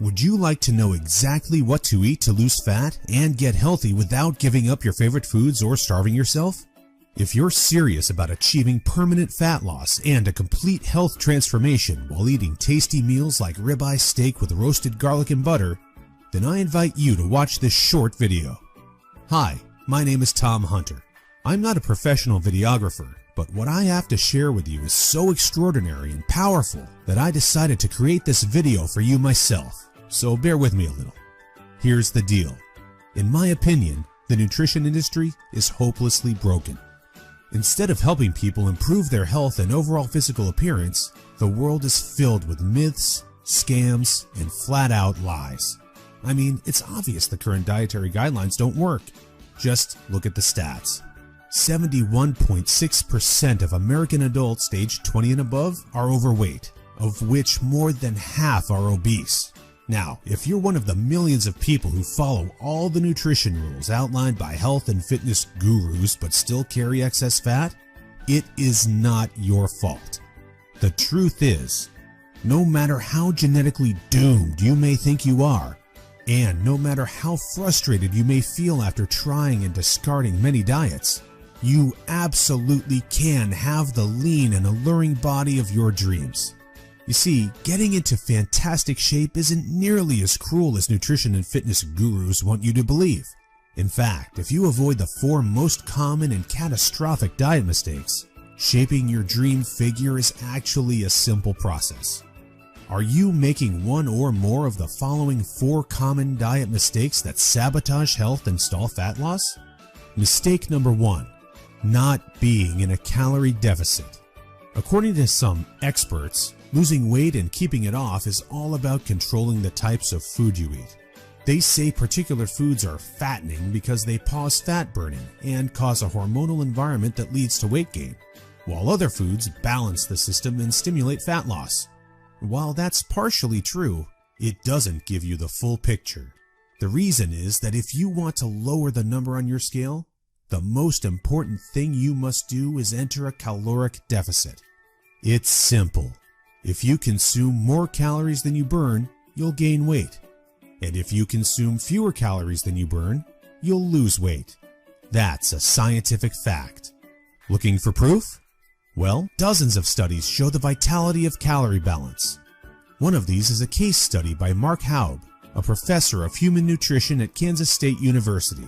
Would you like to know exactly what to eat to lose fat and get healthy without giving up your favorite foods or starving yourself? If you're serious about achieving permanent fat loss and a complete health transformation while eating tasty meals like ribeye steak with roasted garlic and butter, then I invite you to watch this short video. Hi, my name is Tom Hunter. I'm not a professional videographer, but what I have to share with you is so extraordinary and powerful that I decided to create this video for you myself. So bear with me a little. Here's the deal. In my opinion, the nutrition industry is hopelessly broken. Instead of helping people improve their health and overall physical appearance, the world is filled with myths, scams, and flat-out lies. I mean, it's obvious the current dietary guidelines don't work. Just look at the stats. 71.6% of American adults aged 20 and above are overweight, of which more than half are obese. Now, if you're one of the millions of people who follow all the nutrition rules outlined by health and fitness gurus but still carry excess fat, it is not your fault. The truth is, no matter how genetically doomed you may think you are, and no matter how frustrated you may feel after trying and discarding many diets, you absolutely can have the lean and alluring body of your dreams. You see, getting into fantastic shape isn't nearly as cruel as nutrition and fitness gurus want you to believe. In fact, if you avoid the 4 most common and catastrophic diet mistakes, shaping your dream figure is actually a simple process. Are you making one or more of the following 4 common diet mistakes that sabotage health and stall fat loss? Mistake number 1, not being in a calorie deficit. According to some experts, losing weight and keeping it off is all about controlling the types of food you eat. They say particular foods are fattening because they pause fat burning and cause a hormonal environment that leads to weight gain, while other foods balance the system and stimulate fat loss. While that's partially true, it doesn't give you the full picture. The reason is that if you want to lower the number on your scale, the most important thing you must do is enter a caloric deficit. It's simple. If you consume more calories than you burn, you'll gain weight. And if you consume fewer calories than you burn, you'll lose weight. That's a scientific fact. Looking for proof? Well, dozens of studies show the vitality of calorie balance. One of these is a case study by Mark Haub, a professor of human nutrition at Kansas State University.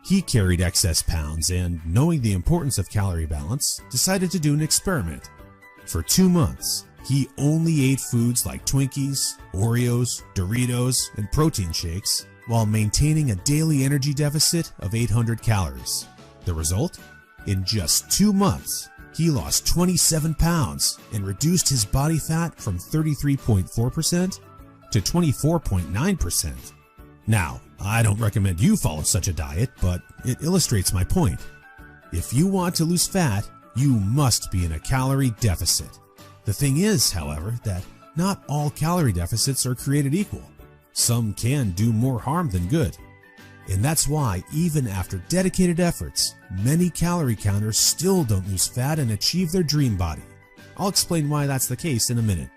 He carried excess pounds and, knowing the importance of calorie balance, decided to do an experiment. For 2 months, he only ate foods like Twinkies, Oreos, Doritos, and protein shakes while maintaining a daily energy deficit of 800 calories. The result? In just 2 months, he lost 27 pounds and reduced his body fat from 33.4% to 24.9%. Now, I don't recommend you follow such a diet, but it illustrates my point. If you want to lose fat, you must be in a calorie deficit. The thing is, however, that not all calorie deficits are created equal. Some can do more harm than good. And that's why, even after dedicated efforts, many calorie counters still don't lose fat and achieve their dream body. I'll explain why that's the case in a minute.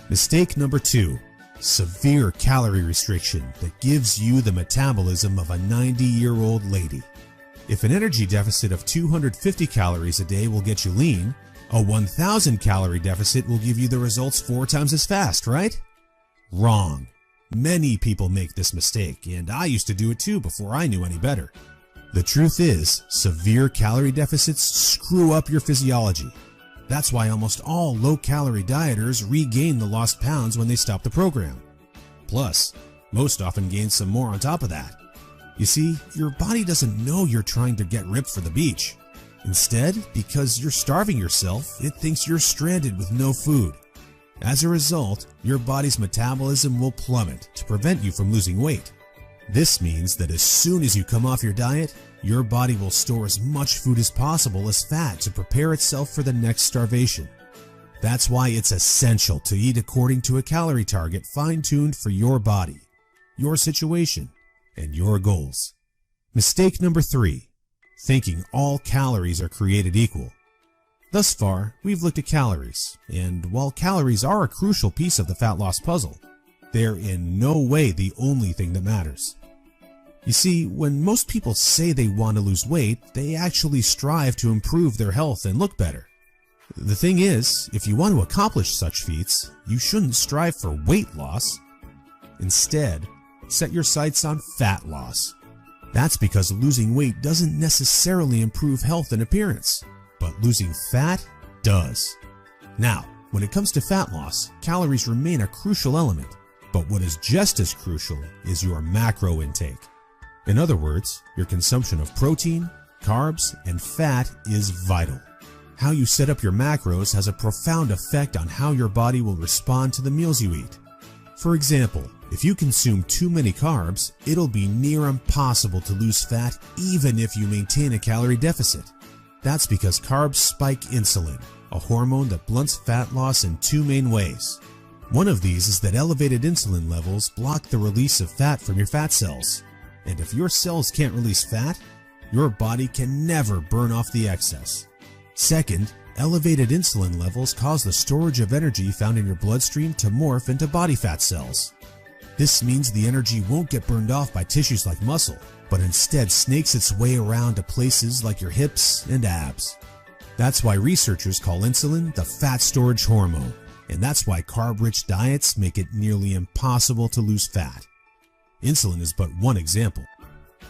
Mistake number 2, severe calorie restriction that gives you the metabolism of a 90-year-old lady. If an energy deficit of 250 calories a day will get you lean, a 1,000 calorie deficit will give you the results 4 times as fast, right? Wrong. Many people make this mistake, and I used to do it too before I knew any better. The truth is, severe calorie deficits screw up your physiology. That's why almost all low-calorie dieters regain the lost pounds when they stop the program. Plus, most often gain some more on top of that. You see, your body doesn't know you're trying to get ripped for the beach. Instead, because you're starving yourself, it thinks you're stranded with no food. As a result, your body's metabolism will plummet to prevent you from losing weight. This means that as soon as you come off your diet, your body will store as much food as possible as fat to prepare itself for the next starvation. That's why it's essential to eat according to a calorie target fine-tuned for your body, your situation, and your goals. Mistake number 3, thinking all calories are created equal. Thus far, we've looked at calories, and while calories are a crucial piece of the fat loss puzzle, They're in no way the only thing that matters. You see, when most people say they want to lose weight, they actually strive to improve their health and look better. The thing is, if you want to accomplish such feats, you shouldn't strive for weight loss. Instead, set your sights on fat loss. That's because losing weight doesn't necessarily improve health and appearance, but losing fat does. Now, when it comes to fat loss, calories remain a crucial element, but what is just as crucial is your macro intake. In other words, your consumption of protein, carbs, and fat is vital. How you set up your macros has a profound effect on how your body will respond to the meals you eat. For example, if you consume too many carbs, it'll be near impossible to lose fat even if you maintain a calorie deficit. That's because carbs spike insulin, a hormone that blunts fat loss in two main ways. One of these is that elevated insulin levels block the release of fat from your fat cells. And if your cells can't release fat, your body can never burn off the excess. Second, elevated insulin levels cause the storage of energy found in your bloodstream to morph into body fat cells. This means the energy won't get burned off by tissues like muscle, but instead snakes its way around to places like your hips and abs. That's why researchers call insulin the fat storage hormone, and that's why carb-rich diets make it nearly impossible to lose fat. Insulin is but one example.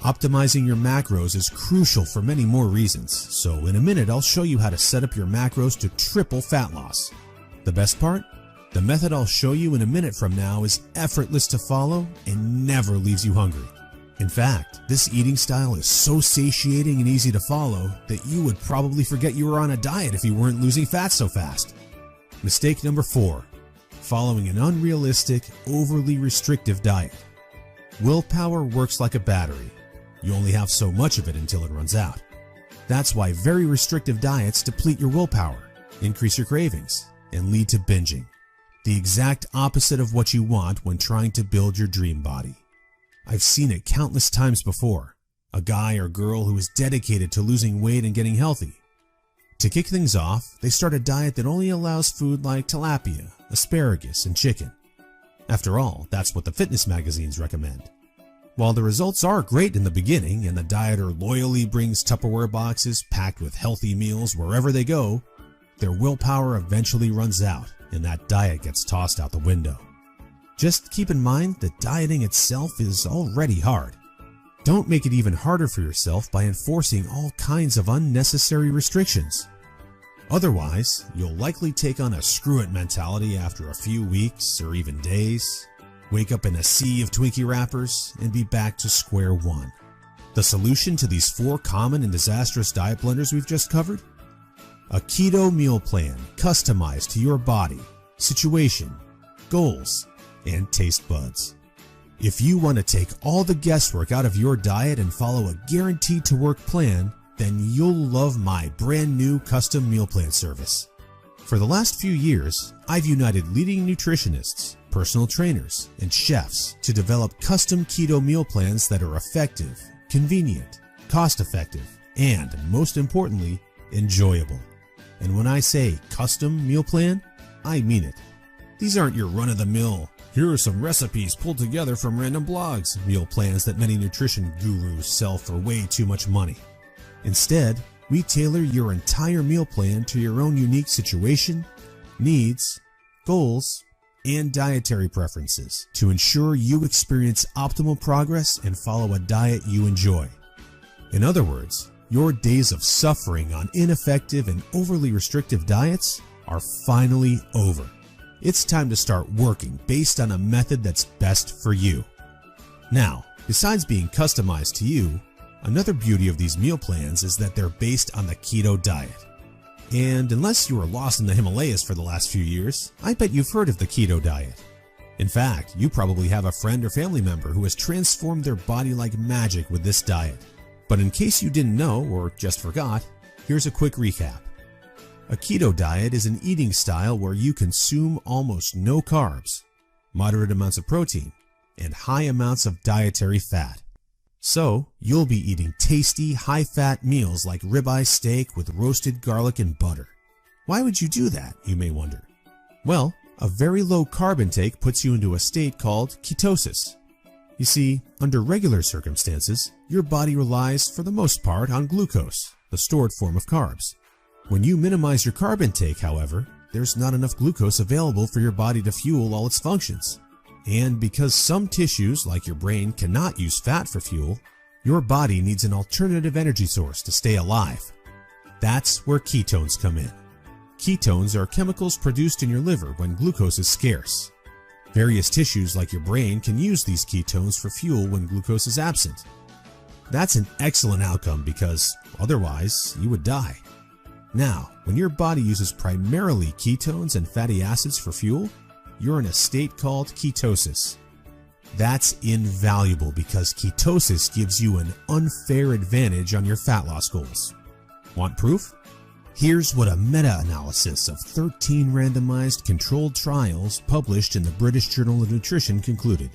Optimizing your macros is crucial for many more reasons, so in a minute I'll show you how to set up your macros to triple fat loss. The best part? The method I'll show you in a minute from now is effortless to follow and never leaves you hungry. In fact, this eating style is so satiating and easy to follow that you would probably forget you were on a diet if you weren't losing fat so fast. Mistake number 4. Following an unrealistic, overly restrictive diet. Willpower works like a battery. You only have so much of it until it runs out. That's why very restrictive diets deplete your willpower, increase your cravings, and lead to binging. The exact opposite of what you want when trying to build your dream body. I've seen it countless times before. A guy or girl who is dedicated to losing weight and getting healthy. To kick things off, they start a diet that only allows food like tilapia, asparagus, and chicken. After all, that's what the fitness magazines recommend. While the results are great in the beginning and the dieter loyally brings Tupperware boxes packed with healthy meals wherever they go, their willpower eventually runs out and that diet gets tossed out the window. Just keep in mind that dieting itself is already hard. Don't make it even harder for yourself by enforcing all kinds of unnecessary restrictions. Otherwise, you'll likely take on a screw-it mentality after a few weeks or even days, wake up in a sea of Twinkie wrappers, and be back to square one. The solution to these 4 common and disastrous diet blunders we've just covered? A keto meal plan customized to your body, situation, goals, and taste buds. If you want to take all the guesswork out of your diet and follow a guaranteed to work plan, then you'll love my brand new custom meal plan service. For the last few years, I've united leading nutritionists, personal trainers, and chefs to develop custom keto meal plans that are effective, convenient, cost-effective, and most importantly, enjoyable. And when I say custom meal plan, I mean it. These aren't your run-of-the-mill, here are some recipes pulled together from random blogs meal plans that many nutrition gurus sell for way too much money. Instead, we tailor your entire meal plan to your own unique situation, needs, goals, and dietary preferences to ensure you experience optimal progress and follow a diet you enjoy. In other words, your days of suffering on ineffective and overly restrictive diets are finally over. It's time to start working based on a method that's best for you. Now, besides being customized to you, another beauty of these meal plans is that they're based on the keto diet. And unless you were lost in the Himalayas for the last few years, I bet you've heard of the keto diet. In fact, you probably have a friend or family member who has transformed their body like magic with this diet. But in case you didn't know or just forgot, here's a quick recap. A keto diet is an eating style where you consume almost no carbs, moderate amounts of protein, and high amounts of dietary fat. So, you'll be eating tasty, high-fat meals like ribeye steak with roasted garlic and butter. Why would you do that, you may wonder? Well, A very low carb intake puts you into a state called ketosis. You see, under regular circumstances, your body relies for the most part on glucose, the stored form of carbs. When you minimize your carb intake, however, there's not enough glucose available for your body to fuel all its functions. And because some tissues, like your brain, cannot use fat for fuel, your body needs an alternative energy source to stay alive. That's where ketones come in. Ketones are chemicals produced in your liver when glucose is scarce. Various tissues like your brain can use these ketones for fuel when glucose is absent. That's an excellent outcome because otherwise you would die. Now, when your body uses primarily ketones and fatty acids for fuel, you're in a state called ketosis. That's invaluable because ketosis gives you an unfair advantage on your fat loss goals. Want proof? Here's what a meta-analysis of 13 randomized controlled trials published in the British Journal of Nutrition concluded.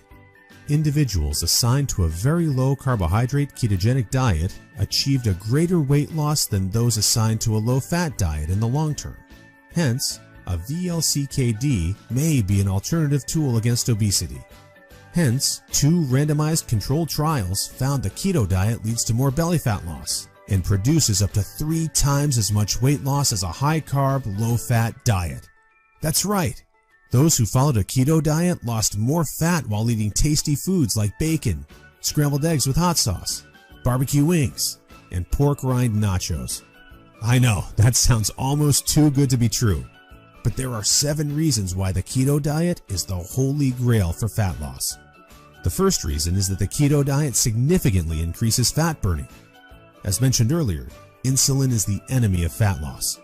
Individuals assigned to a very low carbohydrate ketogenic diet achieved a greater weight loss than those assigned to a low-fat diet in the long term. Hence, a VLCKD may be an alternative tool against obesity. Hence, 2 randomized controlled trials found the keto diet leads to more belly fat loss and produces up to 3 times as much weight loss as a high-carb, low-fat diet. That's right. Those who followed a keto diet lost more fat while eating tasty foods like bacon, scrambled eggs with hot sauce, barbecue wings, and pork rind nachos. I know, that sounds almost too good to be true. But there are 7 reasons why the keto diet is the holy grail for fat loss. The first reason is that the keto diet significantly increases fat burning. As mentioned earlier, insulin is the enemy of fat loss.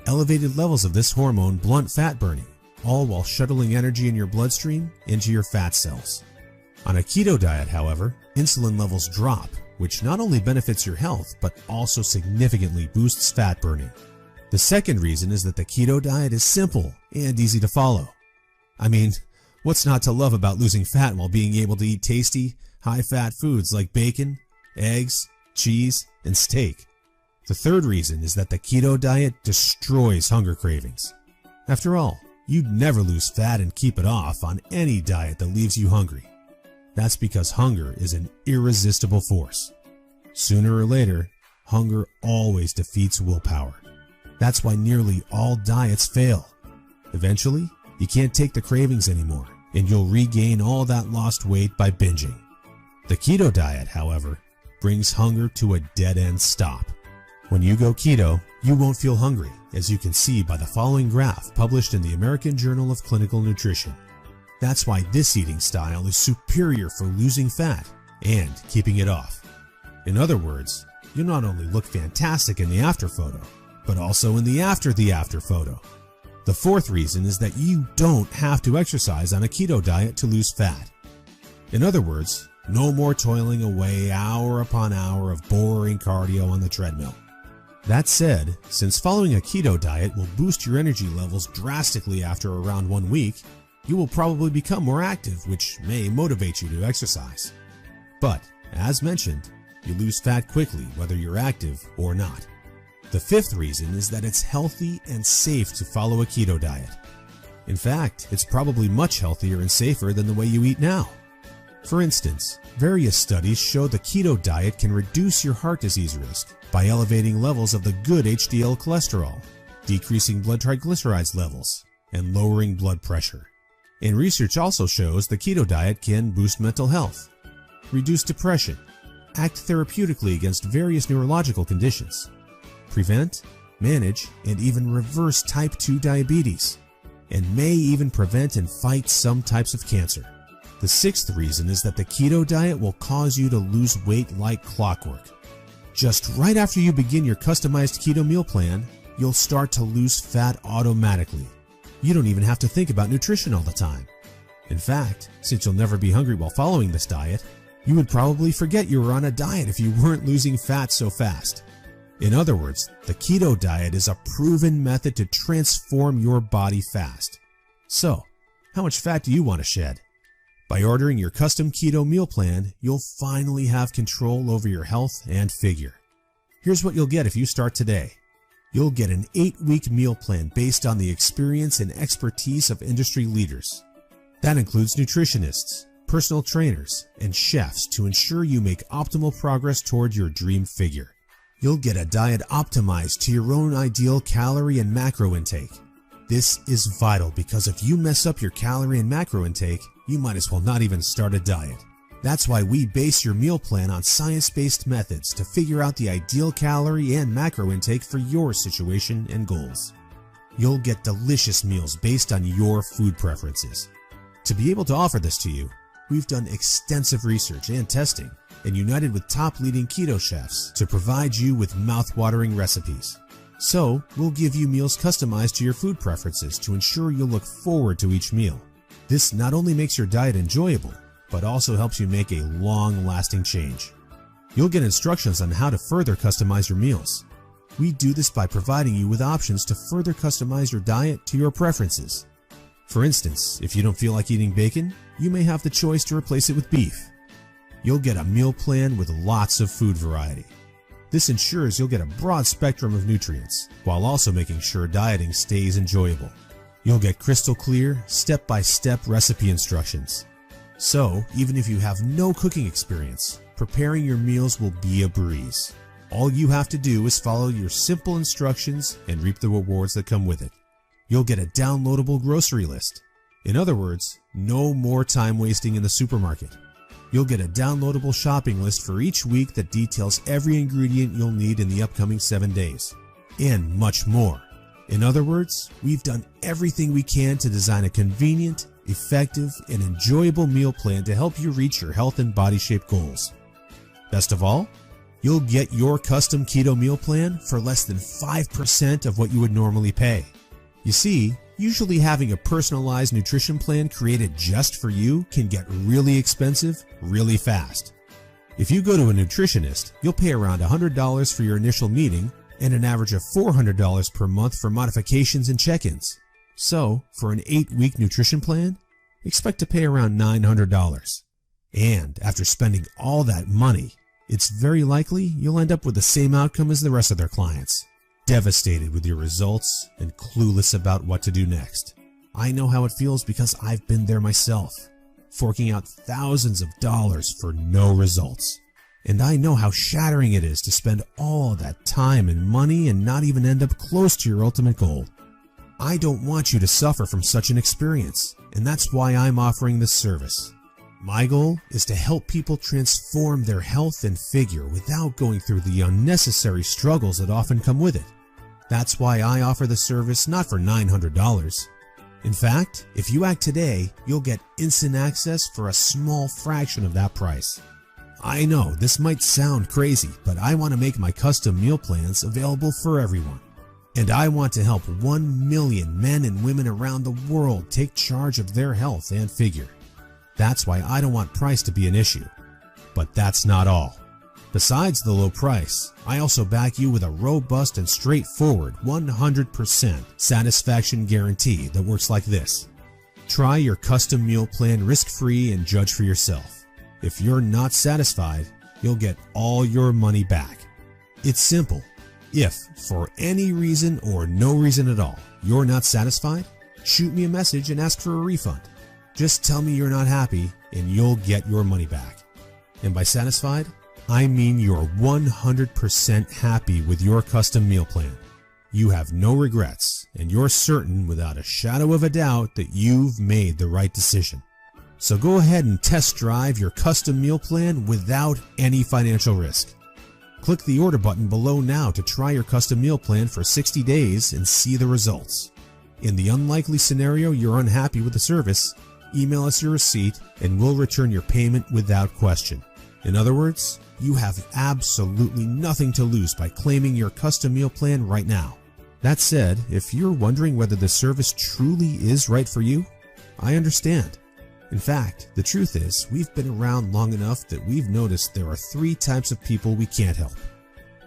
Elevated levels of this hormone blunt fat burning, all while shuttling energy in your bloodstream into your fat cells. On a keto diet, however, insulin levels drop, which not only benefits your health, but also significantly boosts fat burning. The second reason is that the keto diet is simple and easy to follow. I mean, what's not to love about losing fat while being able to eat tasty, high-fat foods like bacon, eggs, cheese, and steak? The third reason is that the keto diet destroys hunger cravings. After all, you'd never lose fat and keep it off on any diet that leaves you hungry. That's because hunger is an irresistible force. Sooner or later, hunger always defeats willpower. That's why nearly all diets fail. Eventually, you can't take the cravings anymore, and you'll regain all that lost weight by binging. The keto diet, however, brings hunger to a dead-end stop. When you go keto, you won't feel hungry, as you can see by the following graph published in the American Journal of Clinical Nutrition. That's why this eating style is superior for losing fat and keeping it off. In other words, you'll not only look fantastic in the after photo, but also in the after photo. The fourth reason is that you don't have to exercise on a keto diet to lose fat. In other words, no more toiling away hour upon hour of boring cardio on the treadmill. That said, since following a keto diet will boost your energy levels drastically after around 1 week, you will probably become more active, which may motivate you to exercise. But, as mentioned, you lose fat quickly whether you're active or not. The fifth reason is that it's healthy and safe to follow a keto diet. In fact, it's probably much healthier and safer than the way you eat now. For instance, various studies show the keto diet can reduce your heart disease risk by elevating levels of the good HDL cholesterol, decreasing blood triglycerides levels, and lowering blood pressure. And research also shows the keto diet can boost mental health, reduce depression, act therapeutically against various neurological conditions, prevent, manage, and even reverse type 2 diabetes, and may even prevent and fight some types of cancer. The sixth reason is that the keto diet will cause you to lose weight like clockwork. Just right after you begin your customized keto meal plan, you'll start to lose fat automatically. You don't even have to think about nutrition all the time. In fact, since you'll never be hungry while following this diet, you would probably forget you were on a diet if you weren't losing fat so fast. In other words, the keto diet is a proven method to transform your body fast. So, how much fat do you want to shed? By ordering your custom keto meal plan, you'll finally have control over your health and figure. Here's what you'll get if you start today. You'll get an 8-week meal plan based on the experience and expertise of industry leaders. That includes nutritionists, personal trainers, and chefs to ensure you make optimal progress toward your dream figure. You'll get a diet optimized to your own ideal calorie and macro intake. This is vital because if you mess up your calorie and macro intake, you might as well not even start a diet. That's why we base your meal plan on science-based methods to figure out the ideal calorie and macro intake for your situation and goals. You'll get delicious meals based on your food preferences. To be able to offer this to you, we've done extensive research and testing and united with top leading keto chefs to provide you with mouth-watering recipes. So, we'll give you meals customized to your food preferences to ensure you'll look forward to each meal. This not only makes your diet enjoyable, but also helps you make a long-lasting change. You'll get instructions on how to further customize your meals. We do this by providing you with options to further customize your diet to your preferences. For instance, if you don't feel like eating bacon, you may have the choice to replace it with beef. You'll get a meal plan with lots of food variety. This ensures you'll get a broad spectrum of nutrients, while also making sure dieting stays enjoyable. You'll get crystal clear, step-by-step recipe instructions. So, even if you have no cooking experience, preparing your meals will be a breeze. All you have to do is follow your simple instructions and reap the rewards that come with it. You'll get a downloadable grocery list. In other words, no more time wasting in the supermarket. You'll get a downloadable shopping list for each week that details every ingredient you'll need in the upcoming 7 days. And much more. In other words, we've done everything we can to design a convenient, effective, and enjoyable meal plan to help you reach your health and body shape goals. Best of all, you'll get your custom keto meal plan for less than 5% of what you would normally pay. You see, usually having a personalized nutrition plan created just for you can get really expensive really fast. If you go to a nutritionist, you'll pay around $100 for your initial meeting and an average of $400 per month for modifications and check-ins. So, for an 8-week nutrition plan, expect to pay around $900. And after spending all that money, it's very likely you'll end up with the same outcome as the rest of their clients. Devastated with your results and clueless about what to do next. I know how it feels because I've been there myself, forking out thousands of dollars for no results. And I know how shattering it is to spend all that time and money and not even end up close to your ultimate goal. I don't want you to suffer from such an experience, and that's why I'm offering this service. My goal is to help people transform their health and figure without going through the unnecessary struggles that often come with it. That's why I offer the service not for $900. In fact, if you act today, you'll get instant access for a small fraction of that price. I know this might sound crazy, but I want to make my custom meal plans available for everyone. And I want to help 1 million men and women around the world take charge of their health and figure. That's why I don't want price to be an issue. But that's not all. Besides the low price, I also back you with a robust and straightforward 100% satisfaction guarantee that works like this. Try your custom meal plan risk-free and judge for yourself. If you're not satisfied, you'll get all your money back. It's simple. If, for any reason or no reason at all, you're not satisfied, shoot me a message and ask for a refund. Just tell me you're not happy and you'll get your money back. And by satisfied, I mean you're 100% happy with your custom meal plan. You have no regrets and you're certain without a shadow of a doubt that you've made the right decision. So go ahead and test drive your custom meal plan without any financial risk. Click the order button below now to try your custom meal plan for 60 days and see the results. In the unlikely scenario you're unhappy with the service, email us your receipt and we'll return your payment without question. In other words, you have absolutely nothing to lose by claiming your custom meal plan right now. That said, if you're wondering whether the service truly is right for you, I understand. In fact, the truth is, we've been around long enough that we've noticed there are 3 types of people we can't help.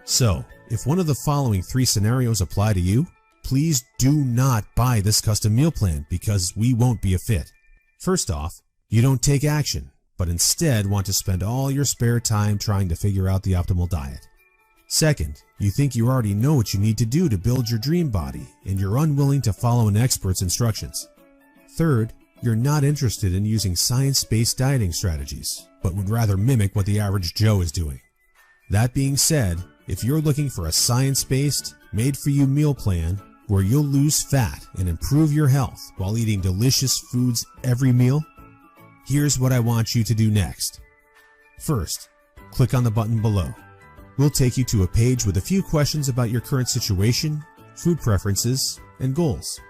So, if one of the following 3 scenarios apply to you, please do not buy this custom meal plan because we won't be a fit. First off, you don't take action, but instead want to spend all your spare time trying to figure out the optimal diet. Second, you think you already know what you need to do to build your dream body, and you're unwilling to follow an expert's instructions. Third, you're not interested in using science-based dieting strategies, but would rather mimic what the average Joe is doing. That being said, if you're looking for a science-based, made-for-you meal plan where you'll lose fat and improve your health while eating delicious foods every meal, here's what I want you to do next. First, click on the button below. We'll take you to a page with a few questions about your current situation, food preferences, and goals.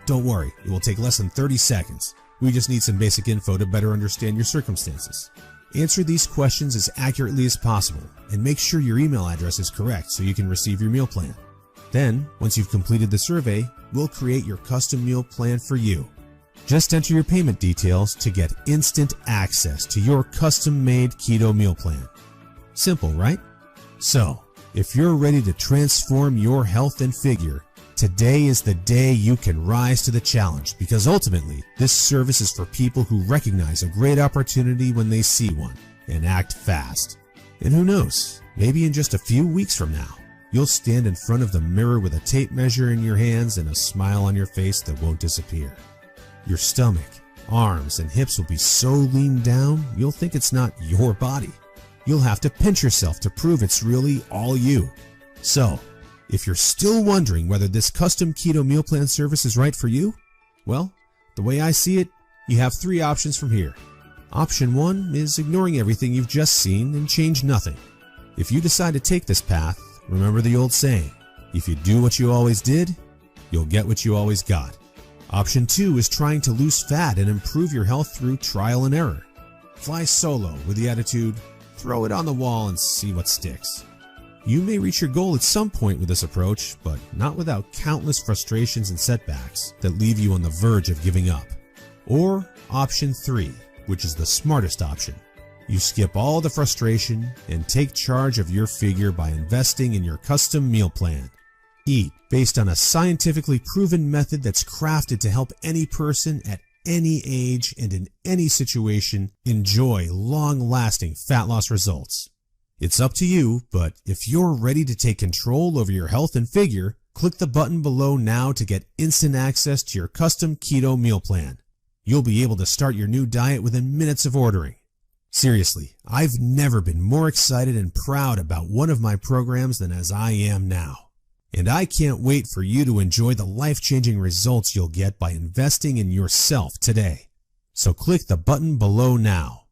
Don't worry, it will take less than 30 seconds. We just need some basic info to better understand your circumstances. Answer these questions as accurately as possible, and make sure your email address is correct so you can receive your meal plan. Then, once you've completed the survey, we'll create your custom meal plan for you. Just enter your payment details to get instant access to your custom-made keto meal plan. Simple, right? So, if you're ready to transform your health and figure, today is the day you can rise to the challenge, because ultimately, this service is for people who recognize a great opportunity when they see one and act fast. And who knows, maybe in just a few weeks from now, you'll stand in front of the mirror with a tape measure in your hands and a smile on your face that won't disappear. Your stomach, arms, and hips will be so lean down, you'll think it's not your body. You'll have to pinch yourself to prove it's really all you. So, if you're still wondering whether this custom keto meal plan service is right for you, well, the way I see it, you have three options from here. Option 1 is ignoring everything you've just seen and change nothing. If you decide to take this path, remember the old saying, if you do what you always did, you'll get what you always got. Option 2 is trying to lose fat and improve your health through trial and error. Fly solo with the attitude, throw it on the wall and see what sticks. You may reach your goal at some point with this approach, but not without countless frustrations and setbacks that leave you on the verge of giving up. Or option 3, which is the smartest option. You skip all the frustration and take charge of your figure by investing in your custom meal plan. Eat based on a scientifically proven method that's crafted to help any person at any age and in any situation enjoy long-lasting fat loss results. It's up to you, but if you're ready to take control over your health and figure, click the button below now to get instant access to your custom keto meal plan. You'll be able to start your new diet within minutes of ordering. Seriously, I've never been more excited and proud about one of my programs than as I am now. And I can't wait for you to enjoy the life-changing results you'll get by investing in yourself today. So click the button below now.